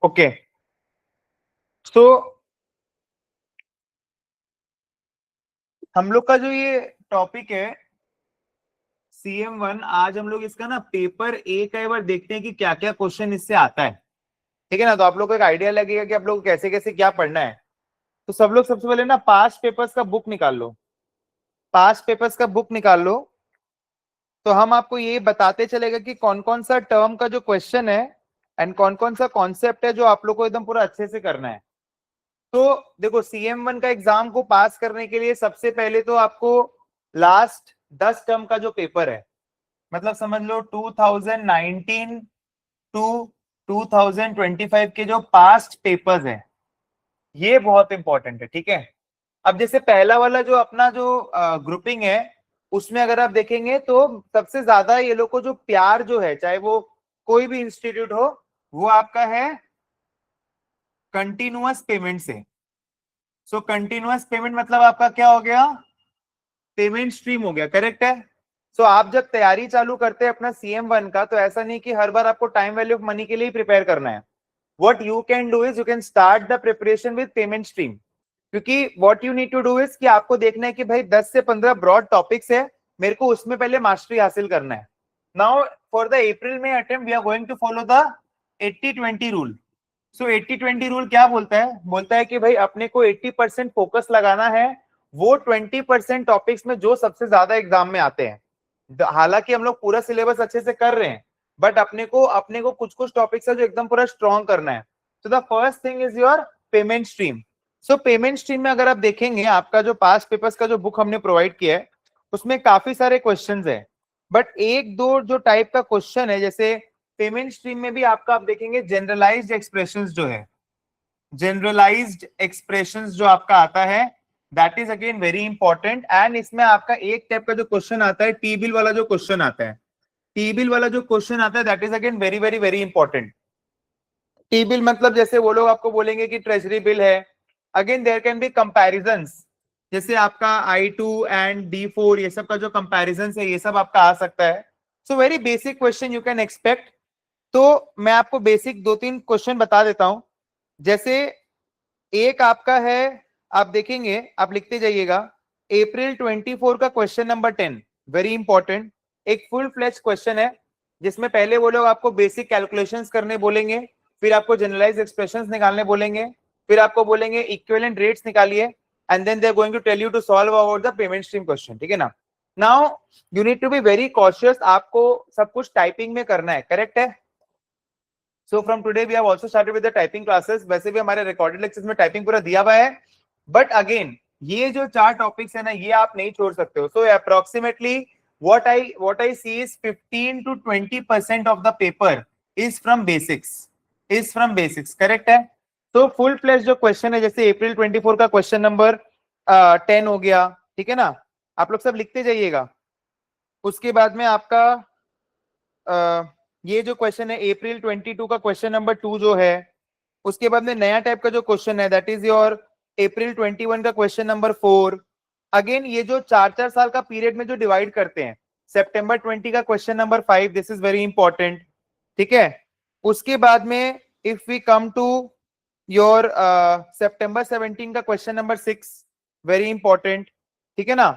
Okay, तो हम लोग का जो ये टॉपिक है CM1, आज हम लोग इसका ना पेपर ए का एक बार देखते हैं कि क्या क्या क्वेश्चन इससे आता है, ठीक है ना। तो आप लोग को एक आइडिया लगेगा कि आप लोग कैसे कैसे क्या पढ़ना है। तो सब लोग सबसे पहले ना पास्ट पेपर्स का बुक निकाल लो, पास्ट पेपर्स का बुक निकाल लो। तो हम आपको ये बताते चलेगा कि कौन कौन सा टर्म का जो क्वेश्चन है एंड कौन कौन सा कॉन्सेप्ट है जो आप लोग को एकदम पूरा अच्छे से करना है। तो देखो CM1 का एग्जाम को पास करने के लिए सबसे पहले तो आपको लास्ट 10 टर्म का जो पेपर है, मतलब समझ लो 2019 टू 2025 के जो पास्ट पेपर्स हैं, ये बहुत इंपॉर्टेंट है, ठीक है। अब जैसे पहला वाला जो अपना जो ग्रुपिंग है, उसमें अगर आप देखेंगे तो सबसे ज्यादा ये लोग को जो प्यार जो है, चाहे वो कोई भी इंस्टीट्यूट हो, वो आपका है कंटिन्यूअस पेमेंट से। सो कंटिन्यूअस पेमेंट मतलब आपका क्या हो गया, पेमेंट स्ट्रीम हो गया, करेक्ट है। सो आप जब तैयारी चालू करते हैं अपना CM1 का, तो ऐसा नहीं कि हर बार आपको टाइम वैल्यू ऑफ मनी के लिए प्रिपेयर करना है। What you can do is you can start the preparation with payment stream, क्योंकि what you need to do is कि आपको देखना है कि भाई 10 से 15 ब्रॉड टॉपिक्स है, मेरे को उसमें पहले मास्टरी हासिल करना है। नाउ फॉर द अप्रैल में attempt we are going to follow the 80-20 rule. So 80-20 rule क्या बोलता है, बोलता है कि भाई अपने को 80% फोकस लगाना है वो 20% टॉपिक्स में जो सबसे ज्यादा एग्जाम में आते हैं। हालांकि हम लोग पूरा सिलेबस अच्छे से कर रहे हैं, बट अपने को कुछ कुछ टॉपिक्स है जो एकदम पूरा स्ट्रॉन्ग करना है। तो the first thing is your payment stream. So payment stream में अगर आप देखेंगे, आपका जो पास्ट पेपर्स का जो बुक हमने प्रोवाइड किया है, उसमें काफी सारे क्वेश्चंस है, बट एक दो जो टाइप का क्वेश्चन है, जैसे पेमेंट स्ट्रीम में भी आपका आप देखेंगे जनरलाइज्ड एक्सप्रेशंस जो है, जनरलाइज्ड एक्सप्रेशंस जो आपका आता है, that is again very important. And इसमें आपका एक टाइप का जो क्वेश्चन आता है, टी बिल वाला जो क्वेश्चन आता है, टी बिल वाला जो क्वेश्चन आता है, that is again very very very important. T bill मतलब जैसे वो लोग आपको बोलेंगे कि ट्रेजरी बिल है, again there can be comparisons, जैसे आपका I2 एंड D4, ये सब का जो कंपैरिजन है, ये सब आपका आ सकता है। So very basic question you can expect. तो मैं आपको बेसिक 2-3 क्वेश्चन बता देता हूं। जैसे एक आपका है, आप देखेंगे, आप लिखते जाइएगा, अप्रैल 24 का क्वेश्चन नंबर 10, वेरी इंपॉर्टेंट। एक फुल फ्लेज क्वेश्चन है, जिसमें पहले वो लोग आपको बेसिक कैलकुलेशंस करने बोलेंगे, फिर आपको जनरलाइज एक्सप्रेशंस निकालने बोलेंगे, फिर आपको बोलेंगे इक्विवेलेंट रेट्स निकालिए, and then they are going to tell you to solve about the payment stream question, ठीक है ना। Now you need to be very cautious, आपको सब कुछ टाइपिंग में करना है, करेक्ट है। So from today we have also started with the typing classes. वैसे भी हमारे रिकॉर्डेड लेक्चर्स में टाइपिंग पूरा दिया हुआ है, बट अगेन ये जो 4 टॉपिक्स है ना, ये आप नहीं छोड़ सकते हो। सो approximately what I see is 15 to 20% of the paper is from basics, correct है। तो फुल फ्लेश जो क्वेश्चन है, जैसे अप्रैल 24 का क्वेश्चन नंबर 10 हो गया, ठीक है ना, आप लोग सब लिखते जाइएगा। उसके बाद में आपका ये जो क्वेश्चन है अप्रैल 22 का क्वेश्चन नंबर 2 जो है, उसके बाद में नया टाइप का जो क्वेश्चन है, दैट इज योर अप्रैल 21 का क्वेश्चन नंबर 4। अगेन ये जो 4-4 साल का पीरियड में जो डिवाइड करते हैं, सितंबर 20 का question number 5, this is very important, ठीक है। उसके बाद में if we come to your सितंबर 17 का क्वेश्चन नंबर 6, वेरी इंपॉर्टेंट, ठीक है ना।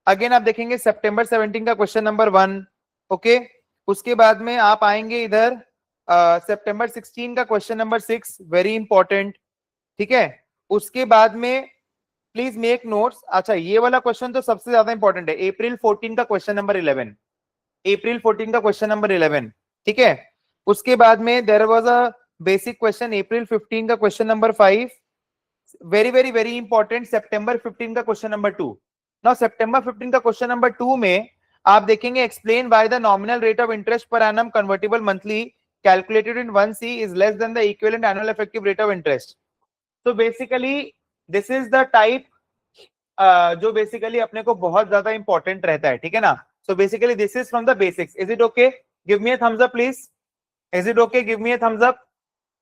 अगेन आप देखेंगे सितंबर 17 का क्वेश्चन नंबर 1, ओके। उसके बाद में आप आएंगे इधर सितंबर 16 का क्वेश्चन नंबर 6, वेरी इंपॉर्टेंट, ठीक है। उसके बाद में प्लीज मेक नोट्स। अच्छा, ये वाला क्वेश्चन तो सबसे ज्यादा इंपॉर्टेंट है, अप्रैल 14 का क्वेश्चन नंबर 11, अप्रैल 14 का क्वेश्चन नंबर 11, ठीक है। उसके बाद में there was a basic question अप्रैल 15 का question number 5, very very very important, सितंबर 15 का क्वेश्चन नंबर 2। नाउ सितंबर 15 का क्वेश्चन नंबर 2 में आप देखेंगे explain why the nominal rate of interest per annum convertible monthly calculated in 1C is less than the equivalent annual effective rate of interest. तो basically this is the type जो basically अपने को बहुत ज्यादा important रहता है, ठीक है ना। So basically this is from the basics. Is it okay? Give me a thumbs up please. Is it okay? Give me a thumbs up,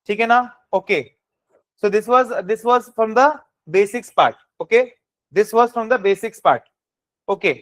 ठीक है ना। Okay, so this was from the basics part, okay, this was from the basics part, okay।